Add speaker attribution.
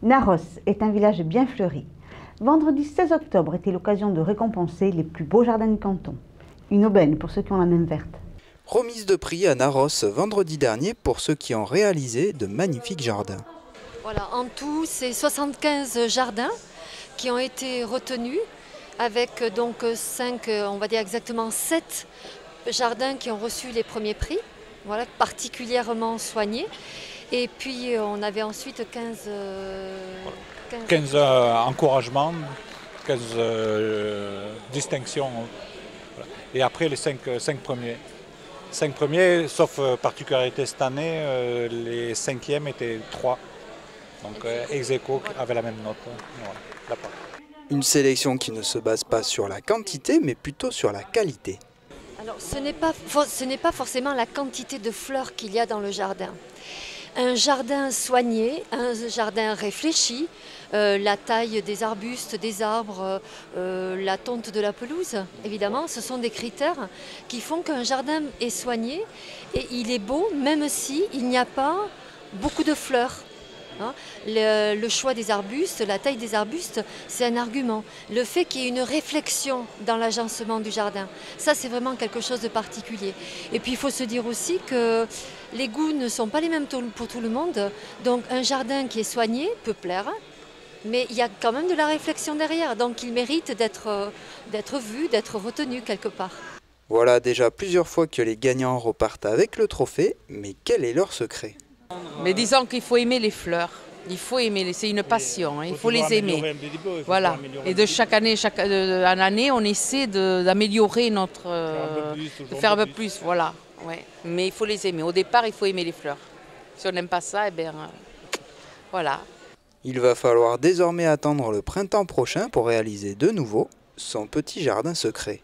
Speaker 1: Narros est un village bien fleuri. Vendredi 16 octobre était l'occasion de récompenser les plus beaux jardins du canton. Une aubaine pour ceux qui ont la main verte.
Speaker 2: Remise de prix à Narros vendredi dernier pour ceux qui ont réalisé de magnifiques jardins.
Speaker 3: Voilà, en tout, c'est 75 jardins qui ont été retenus avec donc 5, on va dire exactement 7 jardins qui ont reçu les premiers prix, voilà, particulièrement soignés. Et puis on avait ensuite 15
Speaker 4: encouragements, 15 distinctions. Voilà. Et après les 5 premiers. 5 premiers, sauf particularité cette année, les 5e étaient 3. Donc ex aequo avait la même note. Voilà,
Speaker 2: une sélection qui ne se base pas sur la quantité, mais plutôt sur la qualité.
Speaker 3: Alors ce n'est pas forcément la quantité de fleurs qu'il y a dans le jardin. Un jardin soigné, un jardin réfléchi, la taille des arbustes, des arbres, la tonte de la pelouse, évidemment, ce sont des critères qui font qu'un jardin est soigné et il est beau même s'il n'y a pas beaucoup de fleurs. Le choix des arbustes, la taille des arbustes, c'est un argument. Le fait qu'il y ait une réflexion dans l'agencement du jardin, ça c'est vraiment quelque chose de particulier. Et puis il faut se dire aussi que les goûts ne sont pas les mêmes pour tout le monde. Donc un jardin qui est soigné peut plaire, mais il y a quand même de la réflexion derrière. Donc il mérite d'être vu, d'être retenu quelque part.
Speaker 2: Voilà déjà plusieurs fois que les gagnants repartent avec le trophée, mais quel est leur secret ?
Speaker 5: Mais disons qu'il faut aimer les fleurs, il faut aimer, c'est une passion, il faut les aimer. Voilà. Et de chaque année en année, on essaie d'améliorer notre, de faire un peu plus, voilà. Ouais. Mais il faut les aimer. Au départ, il faut aimer les fleurs. Si on n'aime pas ça, eh bien, voilà.
Speaker 2: Il va falloir désormais attendre le printemps prochain pour réaliser de nouveau son petit jardin secret.